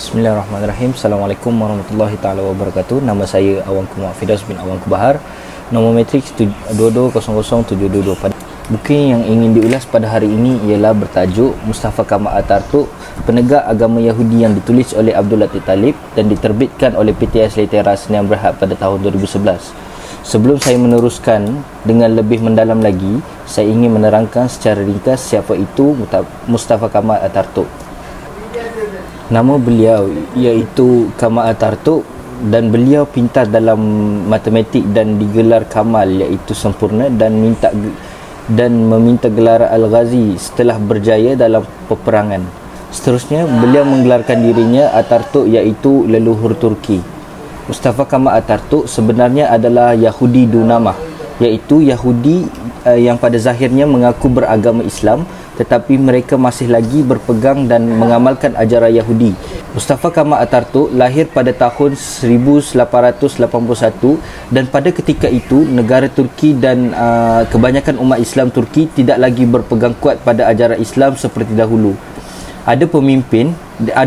Bismillahirrahmanirrahim. Assalamualaikum warahmatullahi taala wabarakatuh. Nama saya Awangku Muhammad Firdaus bin Awangku Bahar. Nombor matriks 22007222. Buku yang ingin diulas pada hari ini ialah bertajuk Mustafa Kamal Atatürk, penegak agama Yahudi, yang ditulis oleh Abdul Latif Talib dan diterbitkan oleh PTS Litera Sdn Bhd pada tahun 2011. Sebelum saya meneruskan dengan lebih mendalam lagi, saya ingin menerangkan secara ringkas siapa itu Mustafa Kamal Atatürk. Nama beliau iaitu Kamal Atatürk dan beliau pintar dalam matematik dan digelar Kamal iaitu sempurna dan meminta gelar Al-Ghazi setelah berjaya dalam peperangan. Seterusnya beliau menggelarkan dirinya Atatürk iaitu leluhur Turki. Mustafa Kamal Atatürk sebenarnya adalah Yahudi Dunamah, iaitu Yahudi yang pada zahirnya mengaku beragama Islam tetapi mereka masih lagi berpegang dan mengamalkan ajaran Yahudi. Mustafa Kamal Atatürk lahir pada tahun 1881 dan pada ketika itu negara Turki dan kebanyakan umat Islam Turki tidak lagi berpegang kuat pada ajaran Islam seperti dahulu. Ada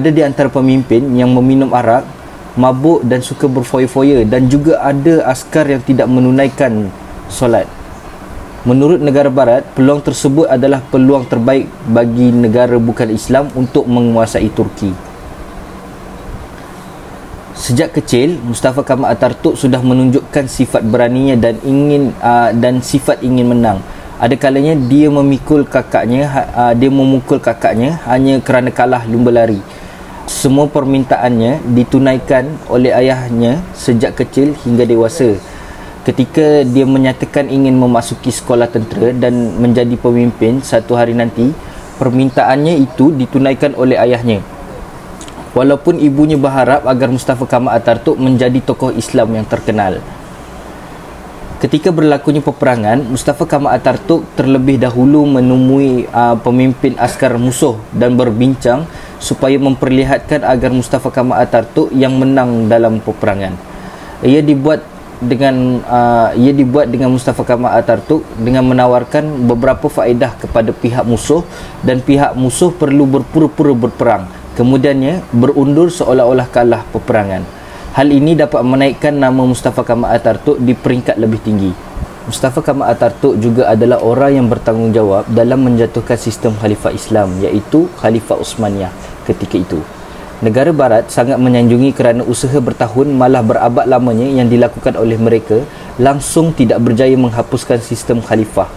di antara pemimpin yang meminum arak, mabuk dan suka berfoya-foya, dan juga ada askar yang tidak menunaikan solat. Menurut negara barat, peluang tersebut adalah peluang terbaik bagi negara bukan Islam untuk menguasai Turki. Sejak kecil, Mustafa Kamal Atatürk sudah menunjukkan sifat beraninya dan sifat ingin menang. Ada kalanya dia memukul kakaknya hanya kerana kalah lumba lari. Semua permintaannya ditunaikan oleh ayahnya sejak kecil hingga dewasa. Ketika dia menyatakan ingin memasuki sekolah tentera dan menjadi pemimpin satu hari nanti, permintaannya itu ditunaikan oleh ayahnya. Walaupun ibunya berharap agar Mustafa Kamal Atatürk menjadi tokoh Islam yang terkenal. Ketika berlakunya peperangan, Mustafa Kamal Atatürk terlebih dahulu menemui pemimpin askar musuh dan berbincang supaya memperlihatkan agar Mustafa Kamal Atatürk yang menang dalam peperangan. Ia dibuat dengan Mustafa Kamal Atatürk dengan menawarkan beberapa faedah kepada pihak musuh, dan pihak musuh perlu berpura-pura berperang, kemudiannya berundur seolah-olah kalah peperangan. Hal ini dapat menaikkan nama Mustafa Kamal Atatürk di peringkat lebih tinggi. Mustafa Kamal Atatürk juga adalah orang yang bertanggungjawab dalam menjatuhkan sistem Khalifah Islam, iaitu Khalifah Utsmaniyah ketika itu. Negara barat sangat menyanjungi kerana usaha bertahun malah berabad lamanya yang dilakukan oleh mereka langsung tidak berjaya menghapuskan sistem khalifah.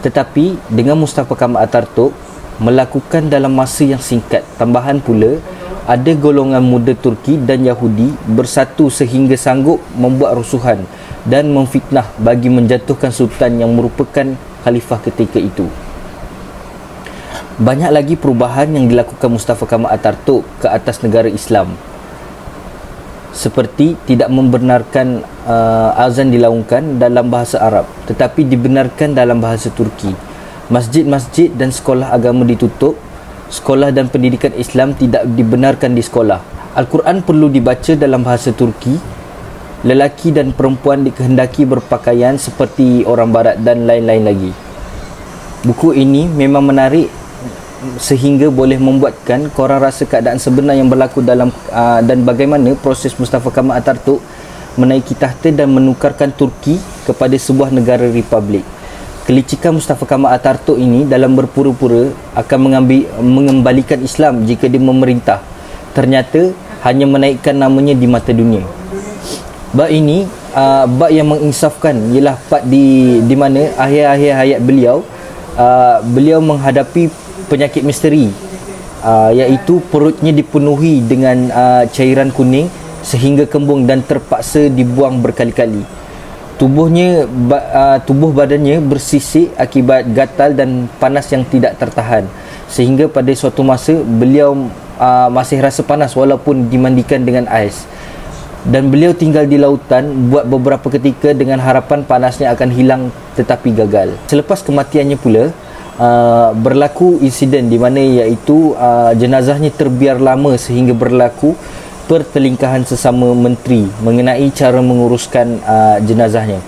Tetapi dengan Mustafa Kamal Atatürk melakukan dalam masa yang singkat, tambahan pula ada golongan muda Turki dan Yahudi bersatu sehingga sanggup membuat rusuhan dan memfitnah bagi menjatuhkan sultan yang merupakan khalifah ketika itu. Banyak lagi perubahan yang dilakukan Mustafa Kamal Atatürk ke atas negara Islam, seperti tidak membenarkan azan dilaungkan dalam bahasa Arab tetapi dibenarkan dalam bahasa Turki. Masjid-masjid dan sekolah agama ditutup. Sekolah dan pendidikan Islam tidak dibenarkan di sekolah. Al-Quran perlu dibaca dalam bahasa Turki. Lelaki dan perempuan dikehendaki berpakaian seperti orang barat dan lain-lain lagi. Buku ini memang menarik sehingga boleh membuatkan korang rasa keadaan sebenar yang berlaku dan bagaimana proses Mustafa Kamal Atatürk menaiki tahta dan menukarkan Turki kepada sebuah negara republik. Kelicikan Mustafa Kamal Atatürk ini dalam berpura-pura akan mengembalikan Islam jika dia memerintah, ternyata hanya menaikkan namanya di mata dunia. Bab ini bab yang menginsafkan ialah bab di mana akhir-akhir hayat beliau menghadapi penyakit misteri, iaitu perutnya dipenuhi dengan cairan kuning sehingga kembung dan terpaksa dibuang berkali-kali. Tubuh badannya bersisik akibat gatal dan panas yang tidak tertahan, sehingga pada suatu masa beliau masih rasa panas walaupun dimandikan dengan ais, dan beliau tinggal di lautan buat beberapa ketika dengan harapan panasnya akan hilang tetapi gagal. Selepas kematiannya pula berlaku insiden di mana iaitu jenazahnya terbiar lama sehingga berlaku pertelingkahan sesama menteri mengenai cara menguruskan jenazahnya.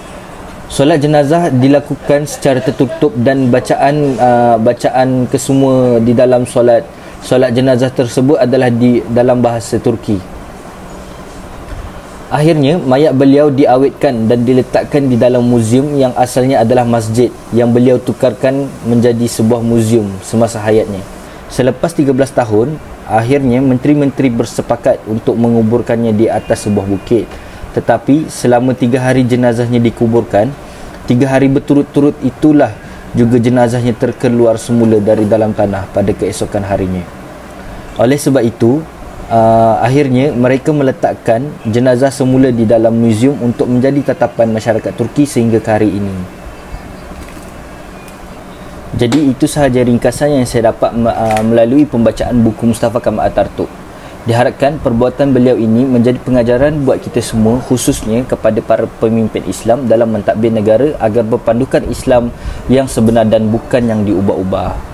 Solat jenazah dilakukan secara tertutup dan bacaan kesemua di dalam solat Solat jenazah tersebut adalah di dalam bahasa Turki. Akhirnya mayat beliau diawetkan dan diletakkan di dalam muzium yang asalnya adalah masjid, yang beliau tukarkan menjadi sebuah muzium semasa hayatnya. Selepas 13 tahun, akhirnya menteri-menteri bersepakat untuk menguburkannya di atas sebuah bukit. Tetapi selama 3 hari jenazahnya dikuburkan, 3 hari berturut-turut itulah juga jenazahnya terkeluar semula dari dalam tanah pada keesokan harinya. Oleh sebab itu, akhirnya mereka meletakkan jenazah semula di dalam muzium untuk menjadi tatapan masyarakat Turki sehingga ke hari ini. Jadi itu sahaja ringkasan yang saya dapat melalui pembacaan buku Mustafa Kamal Atatürk. Diharapkan perbuatan beliau ini menjadi pengajaran buat kita semua, khususnya kepada para pemimpin Islam dalam mentadbir negara agar berpandukan Islam yang sebenar dan bukan yang diubah-ubah.